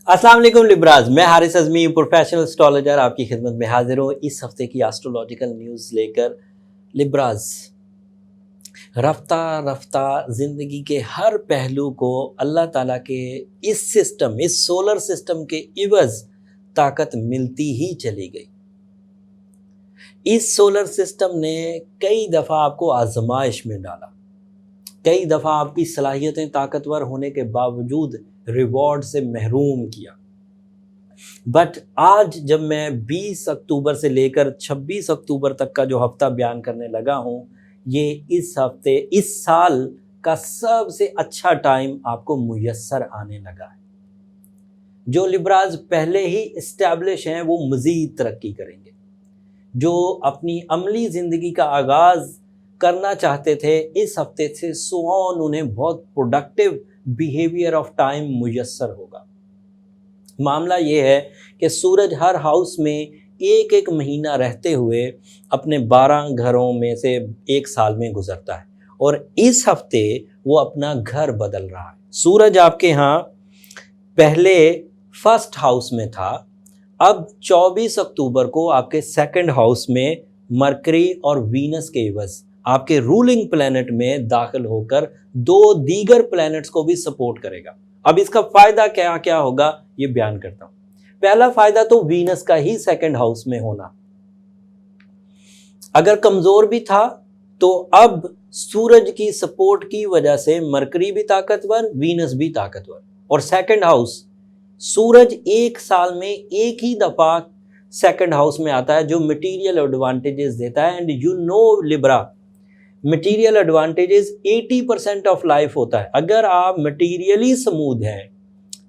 अस्सलाम वालेकुम लिब्राज, मैं हारिस अज़मी प्रोफेशनल एस्ट्रोलॉजर आपकी खिदमत में हाजिर हूँ इस हफ्ते की एस्ट्रोलॉजिकल न्यूज़ लेकर। लिब्राज, रफ्ता रफ्ता ज़िंदगी के हर पहलू को अल्लाह ताला के इस सोलर सिस्टम के इवज़ ताकत मिलती ही चली गई। इस सोलर सिस्टम ने कई दफ़ा आपको आजमाइश में डाला, कई दफ़ा आपकी सलाहियतें ताकतवर होने के बावजूद रिवॉर्ड से महरूम किया। बट आज जब मैं 20 अक्टूबर से लेकर 26 अक्टूबर तक का जो हफ्ता बयान करने लगा हूँ, ये इस साल का सबसे अच्छा टाइम आपको मुयस्सर आने लगा है। जो लिब्राज पहले ही इस्टेब्लिश हैं वो मज़ीद तरक्की करेंगे। जो अपनी अमली ज़िंदगी का आगाज़ करना चाहते थे, इस हफ्ते से सो ऑन उन्हें बहुत प्रोडक्टिव बिहेवियर ऑफ टाइम मुयस्सर होगा। मामला ये है कि सूरज हर हाउस में एक एक महीना रहते हुए अपने 12 घरों में से एक साल में गुजरता है और इस हफ्ते वो अपना घर बदल रहा है। सूरज आपके यहाँ पहले फर्स्ट हाउस में था, अब 24 अक्टूबर को आपके सेकंड हाउस में मरकरी और वीनस के एवज आपके रूलिंग प्लैनेट में दाखिल होकर दो दीगर प्लैनेट्स को भी सपोर्ट करेगा। अब इसका फायदा क्या क्या होगा ये बयान करता हूं। पहला फायदा तो वीनस का ही सेकंड हाउस में होना, अगर कमजोर भी था तो अब सूरज की सपोर्ट की वजह से मरकरी भी ताकतवर, वीनस भी ताकतवर। और सेकंड हाउस, सूरज एक साल में एक ही दफा सेकंड हाउस में आता है जो मटेरियल एडवांटेजेस देता है। And you know Libra, material advantages 80% of life होता है। अगर आप मटेरियली स्मूथ हैं,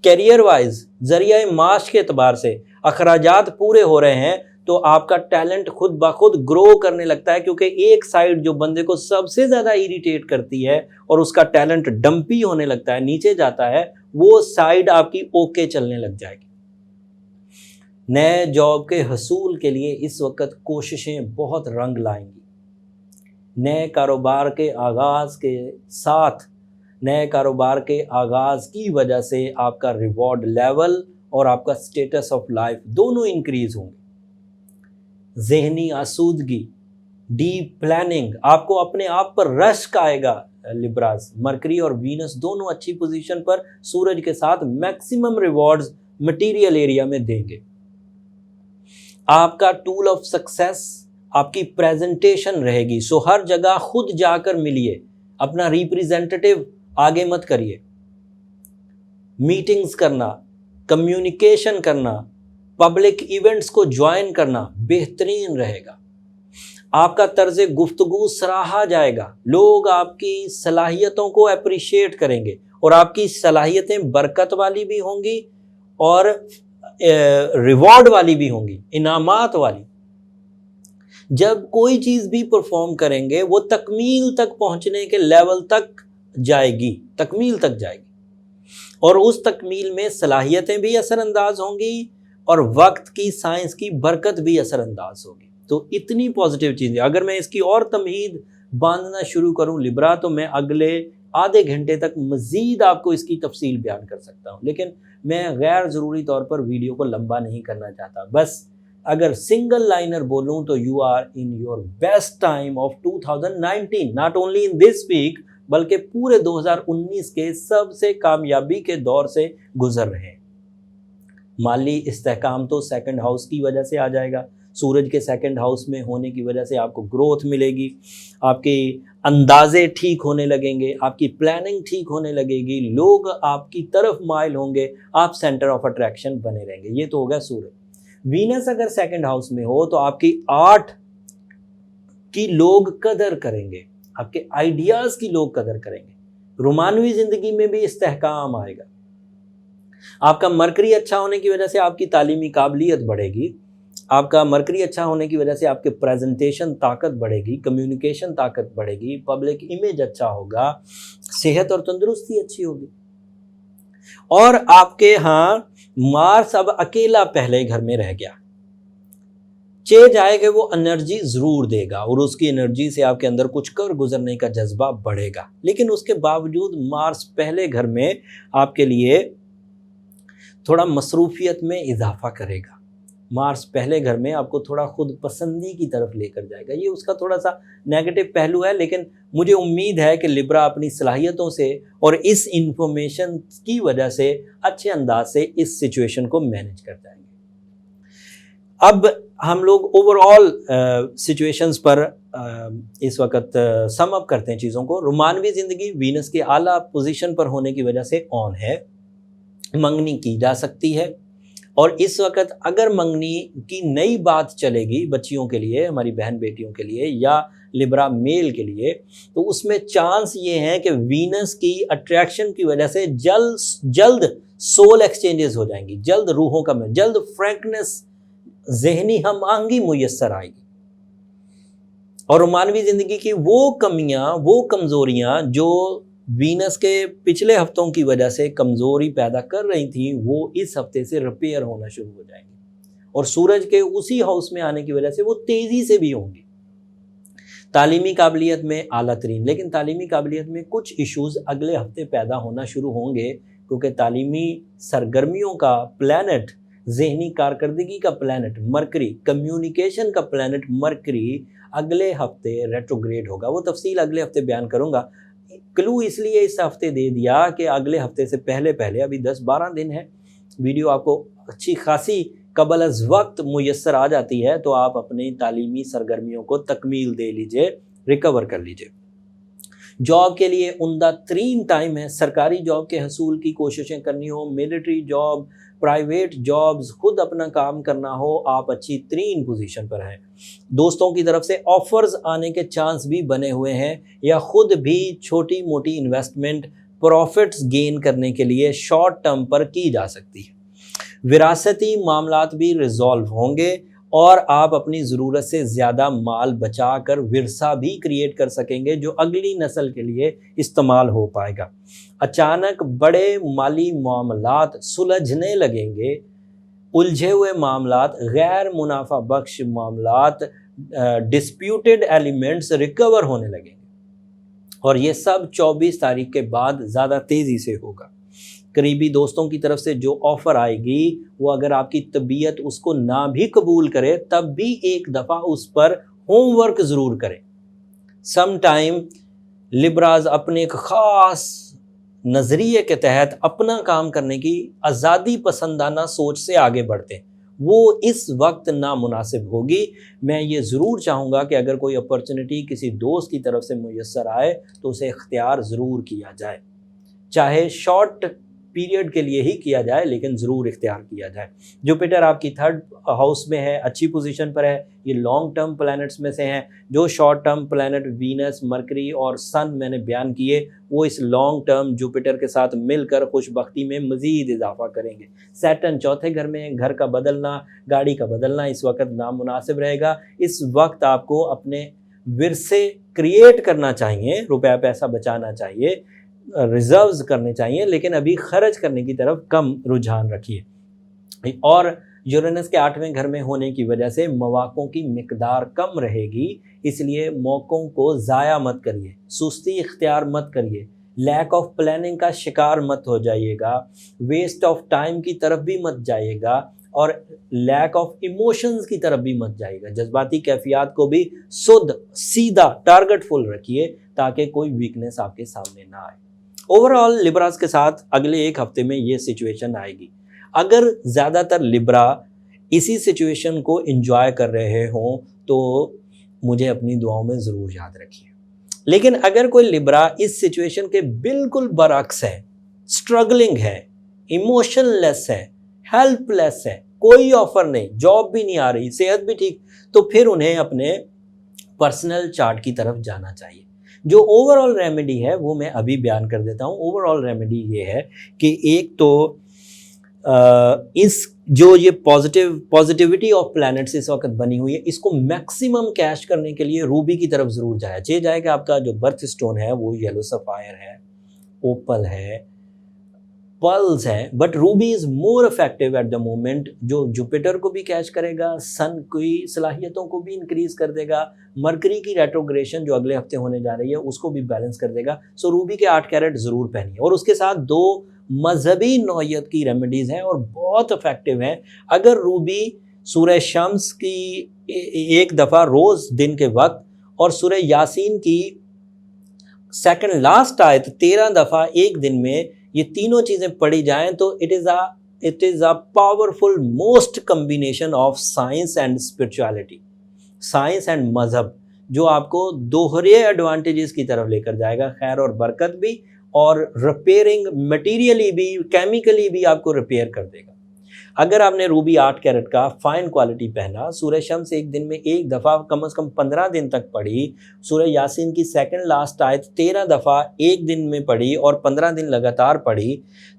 कैरियर वाइज, जरिया माश के एतबार से अखराजात पूरे हो रहे हैं, तो आपका टैलेंट खुद ब खुद ग्रो करने लगता है। क्योंकि एक साइड जो बंदे को सबसे ज़्यादा इरिटेट करती है और उसका टैलेंट डंपी होने लगता है, नीचे जाता है, वो साइड आपकी ओके चलने लग जाएगी। नए जॉब के हसूल के लिए इस वक्त कोशिशें बहुत रंग लाएंगी। नए कारोबार के आगाज़ के साथ, नए कारोबार के आगाज़ की वजह से आपका रिवॉर्ड लेवल और आपका स्टेटस ऑफ लाइफ दोनों इंक्रीज होंगे। जहनी आसूदगी, डीप प्लानिंग, आपको अपने आप पर रश्क आएगा। लिब्रास, मरकरी और वीनस दोनों अच्छी पोजीशन पर सूरज के साथ मैक्सिमम रिवॉर्ड्स मटेरियल एरिया में देंगे। आपका टूल ऑफ सक्सेस आपकी प्रेजेंटेशन रहेगी। सो हर जगह खुद जाकर मिलिए, अपना रिप्रेजेंटेटिव आगे मत करिए। मीटिंग्स करना, कम्युनिकेशन करना, पब्लिक इवेंट्स को ज्वाइन करना बेहतरीन रहेगा। आपका तर्ज गुफ्तगू सराहा जाएगा, लोग आपकी सलाहियतों को अप्रिशिएट करेंगे और आपकी सलाहियतें बरकत वाली भी होंगी और रिवॉर्ड वाली भी होंगी, इनामात वाली। जब कोई चीज़ भी परफॉर्म करेंगे वो तकमील तक पहुंचने के लेवल तक जाएगी, तकमील तक जाएगी और उस तकमील में सलाहियतें भी असरअंदाज होंगी और वक्त की, साइंस की बरकत भी असरअंदाज होगी। तो इतनी पॉजिटिव चीज़ें, अगर मैं इसकी और तमहीद बांधना शुरू करूं लिब्रा, तो मैं अगले आधे घंटे तक मज़ीद आपको इसकी तफसील बयान कर सकता हूं, लेकिन मैं गैर ज़रूरी तौर पर वीडियो को लंबा नहीं करना चाहता। बस अगर सिंगल लाइनर बोलूं तो you are in your best time of 2019, not only in this week बल्कि पूरे 2019 के सबसे कामयाबी के दौर से गुजर रहे हैं। माली इस्तेहकाम तो सेकंड हाउस की वजह से आ जाएगा। सूरज के सेकंड हाउस में होने की वजह से आपको ग्रोथ मिलेगी, आपके अंदाजे ठीक होने लगेंगे, आपकी प्लानिंग ठीक होने लगेगी, लोग आपकी तरफ माइल होंगे, आप सेंटर ऑफ अट्रैक्शन बने रहेंगे। ये तो होगा सूरज। वीनस अगर सेकंड हाउस में हो तो आपकी आर्ट की लोग कदर करेंगे, आपके आइडियाज़ की लोग कदर करेंगे, रोमानवी ज़िंदगी में भी इस्तेहकाम आएगा। आपका मरकरी अच्छा होने की वजह से आपकी तालीमी काबिलियत बढ़ेगी, आपका मरकरी अच्छा होने की वजह से आपके प्रेजेंटेशन ताकत बढ़ेगी, कम्युनिकेशन ताकत बढ़ेगी, पब्लिक इमेज अच्छा होगा, सेहत और तंदुरुस्ती अच्छी होगी। और आपके यहाँ मार्स अब अकेला पहले घर में रह गया, चेंज आएगा, वो एनर्जी ज़रूर देगा और उसकी एनर्जी से आपके अंदर कुछ कर गुजरने का जज्बा बढ़ेगा। लेकिन उसके बावजूद मार्स पहले घर में आपके लिए थोड़ा मसरूफियत में इजाफा करेगा। मार्स पहले घर में आपको थोड़ा खुद पसंदी की तरफ लेकर जाएगा, ये उसका थोड़ा सा नेगेटिव पहलू है, लेकिन मुझे उम्मीद है कि लिब्रा अपनी सलाहियतों से और इस इंफॉर्मेशन की वजह से अच्छे अंदाज से इस सिचुएशन को मैनेज कर जाएंगे। अब हम लोग ओवरऑल सिचुएशंस पर इस वक्त सम अप करते हैं चीज़ों को। रोमानवी ज़िंदगी वीनस के आला पोजीशन पर होने की वजह से ऑन है, मंगनी की जा सकती है, और इस वक्त अगर मंगनी की नई बात चलेगी बच्चियों के लिए, हमारी बहन बेटियों के लिए या लिब्रा मेल के लिए, तो उसमें चांस ये है कि वीनस की अट्रैक्शन की वजह से जल्द सोल एक्सचेंजेस हो जाएंगी, जल्द रूहों का मिलन, जल्द फ्रैंकनेस, जहनी हम आहंगी मुयस्सर आएगी। और मानवी जिंदगी की वो कमियां, वो कमजोरियां जो वीनस के पिछले हफ्तों की वजह से कमजोरी पैदा कर रही थी, वो इस हफ्ते से रिपेयर होना शुरू हो जाएंगी, और सूरज के उसी हाउस में आने की वजह से वो तेजी से भी होंगी। तालीमी काबिलियत में आला तरीन, लेकिन तालीमी काबिलियत में कुछ इश्यूज अगले हफ्ते पैदा होना शुरू होंगे, क्योंकि तालीमी सरगर्मियों का प्लैनेट, जहनी कारकर्दगी का प्लैनेट मरकरी, कम्युनिकेशन का प्लैनेट मरकरी अगले हफ्ते रेट्रोग्रेड होगा। वो तफसील अगले हफ्ते बयान करूंगा। क्लू इसलिए इस हफ्ते दे दिया कि अगले हफ्ते से पहले पहले, अभी 10-12 दिन है, वीडियो आपको अच्छी खासी कबल अज वक्त मुयस्सर आ जाती है, तो आप अपनी तालीमी सरगर्मियों को तकमील दे लीजिए, रिकवर कर लीजिए। जॉब के लिए उम्दा तरीन टाइम है। सरकारी जॉब के हसूल की कोशिशें करनी हो, मिलिट्री जॉब, प्राइवेट जॉब्स, खुद अपना काम करना हो, आप अच्छी तरीन पोजीशन पर हैं। दोस्तों की तरफ से ऑफर्स आने के चांस भी बने हुए हैं, या खुद भी छोटी मोटी इन्वेस्टमेंट प्रॉफिट्स गेन करने के लिए शॉर्ट टर्म पर की जा सकती है। विरासती मामलात भी रिजॉल्व होंगे, और आप अपनी ज़रूरत से ज़्यादा माल बचा कर विरसा भी क्रिएट कर सकेंगे, जो अगली नस्ल के लिए इस्तेमाल हो पाएगा। अचानक बड़े माली मामलात सुलझने लगेंगे, उलझे हुए मामलात, गैर मुनाफा बख्श मामलात, डिस्प्यूटेड एलिमेंट्स रिकवर होने लगेंगे, और ये सब 24 तारीख के बाद ज़्यादा तेज़ी से होगा। करीबी दोस्तों की तरफ से जो ऑफ़र आएगी, वो अगर आपकी तबीयत उसको ना भी कबूल करे, तब भी एक दफ़ा उस पर होमवर्क ज़रूर करें। सम टाइम लिब्राज अपने एक ख़ास नज़रिए के तहत अपना काम करने की आज़ादी पसंदाना सोच से आगे बढ़ते हैं, वो इस वक्त नामुनासिब होगी। मैं ये ज़रूर चाहूँगा कि अगर कोई अपॉर्चुनिटी किसी दोस्त की तरफ से मुयस्सर आए, तो उसे इख्तियार ज़रूर किया जाए, चाहे शॉर्ट पीरियड के लिए ही किया जाए, लेकिन ज़रूर इख्तियार किया जाए। जुपिटर आपकी 3rd हाउस में है, अच्छी पोजीशन पर है, ये लॉन्ग टर्म प्लैनेट्स में से हैं। जो short term planet Venus, mercury और सन मैंने बयान किए, वो इस लॉन्ग टर्म जुपिटर के साथ मिलकर खुशबख्ती में मज़ीद इजाफा करेंगे। सैटर्न 4थे घर में, घर का बदलना, गाड़ी का बदलना इस वक्त नामुनासिब रहेगा। इस वक्त आपको अपने विरसे क्रिएट करना चाहिए, रुपया पैसा बचाना चाहिए, रिजर्व्स करने चाहिए, लेकिन अभी खर्च करने की तरफ कम रुझान रखिए। और यूरेनस के 8वें घर में होने की वजह से मौक़ों की मिकदार कम रहेगी, इसलिए मौक़ों को ज़ाया मत करिए, सुस्ती इख्तियार मत करिए, लैक ऑफ प्लानिंग का शिकार मत हो जाइएगा, वेस्ट ऑफ टाइम की तरफ भी मत जाइएगा, और लैक ऑफ इमोशंस की तरफ भी मत जाइएगा। जज्बाती कैफियत को भी शुद्ध, सीधा, टारगेटफुल रखिए, ताकि कोई वीकनेस आपके सामने ना आए। ओवरऑल लिब्रास के साथ अगले एक हफ्ते में ये सिचुएशन आएगी। अगर ज़्यादातर लिब्रा इसी सिचुएशन को एंजॉय कर रहे हों, तो मुझे अपनी दुआओं में ज़रूर याद रखिए। लेकिन अगर कोई लिब्रा इस सिचुएशन के बिल्कुल बरअक्स है, स्ट्रगलिंग है, इमोशनलेस है, हेल्पलेस है, कोई ऑफर नहीं, जॉब भी नहीं आ रही, सेहत भी ठीक, तो फिर उन्हें अपने पर्सनल चार्ट की तरफ जाना चाहिए। जो ओवरऑल रेमेडी है वो मैं अभी बयान कर देता हूँ। ओवरऑल रेमेडी ये है कि एक तो इस जो ये पॉजिटिविटी ऑफ प्लैनेट्स इस वक्त बनी हुई है, इसको मैक्सिमम कैश करने के लिए रूबी की तरफ ज़रूर जाए कि आपका जो बर्थ स्टोन है वो येलो सफ़ायर है, ओपल है, पल्स है, but Ruby is more effective at the moment, जो जुपिटर को भी कैच करेगा, सन की सलाहियतों को भी इंक्रीज कर देगा, मरकरी की रेट्रोग्रेशन जो अगले हफ्ते होने जा रही है उसको भी बैलेंस कर देगा। सो रूबी के 8 कैरेट ज़रूर पहनिए। और उसके साथ 2 मजहबी नौयत की रेमेडीज़ हैं और बहुत इफेक्टिव हैं। अगर रूबी सूरह शम्स की एक दफ़ा रोज़ दिन के वक्त और सूरह यासीन की सेकंड लास्ट आयत 13 दफ़ा एक दिन में, ये तीनों चीज़ें पढ़ी जाएं तो it is a powerful most combination of science and spirituality, science and मज़हब, जो आपको दोहरे एडवांटेजेस की तरफ लेकर जाएगा, खैर और बरकत भी, और रिपेयरिंग मटीरियली भी, केमिकली भी आपको रिपेयर कर देगा। अगर आपने रूबी 8 कैरेट का फाइन क्वालिटी पहना, सूरह शम्स एक दिन में एक दफ़ा कम से कम 15 दिन तक पढ़ी, सूरह यासीन की सेकंड लास्ट आयत 13 दफ़ा एक दिन में पढ़ी और 15 दिन लगातार पढ़ी,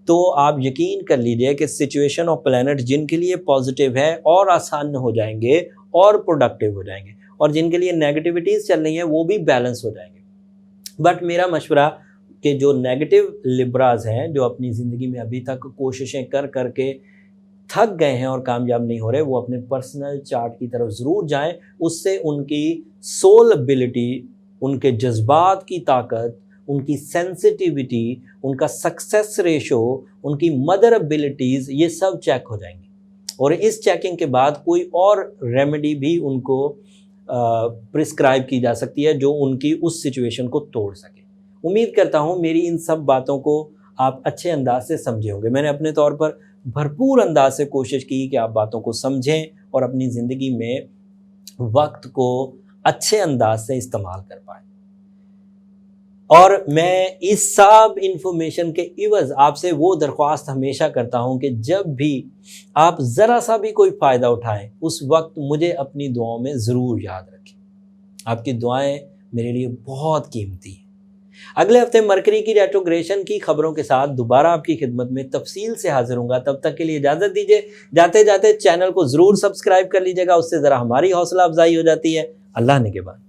तो आप यकीन कर लीजिए कि सिचुएशन ऑफ प्लैनेट जिनके लिए पॉजिटिव है और आसान हो जाएंगे और प्रोडक्टिव हो जाएंगे, और जिनके लिए नेगेटिविटीज़ चल रही हैं वो भी बैलेंस हो जाएंगे। बट मेरा मशवरा कि जो नेगेटिव लिब्राज हैं, जो अपनी ज़िंदगी में अभी तक कोशिशें कर करके थक गए हैं और कामयाब नहीं हो रहे, वो अपने पर्सनल चार्ट की तरफ ज़रूर जाएं। उससे उनकी सोल एबिलिटी, उनके जज्बात की ताकत, उनकी सेंसिटिविटी, उनका सक्सेस रेशो, उनकी मदर एबिलिटीज़, ये सब चेक हो जाएंगी। और इस चेकिंग के बाद कोई और रेमेडी भी उनको प्रिस्क्राइब की जा सकती है जो उनकी उस सिचुएशन को तोड़ सके। उम्मीद करता हूँ मेरी इन सब बातों को आप अच्छे अंदाज से समझे होंगे। मैंने अपने तौर पर भरपूर अंदाज से कोशिश की कि आप बातों को समझें और अपनी ज़िंदगी में वक्त को अच्छे अंदाज से इस्तेमाल कर पाएँ। और मैं इस सब इंफॉर्मेशन के इवज़ आपसे वो दरख्वास्त हमेशा करता हूँ कि जब भी आप ज़रा सा भी कोई फ़ायदा उठाएं, उस वक्त मुझे अपनी दुआओं में ज़रूर याद रखें। आपकी दुआएं मेरे लिए बहुत कीमती हैं। अगले हफ्ते मरकरी की रेट्रोग्रेशन की खबरों के साथ दोबारा आपकी खिदमत में तफसील से हाजिर होऊंगा। तब तक के लिए इजाज़त दीजिए। जाते जाते चैनल को ज़रूर सब्सक्राइब कर लीजिएगा, उससे ज़रा हमारी हौसला अफजाई हो जाती है। अल्लाह ने के बाद।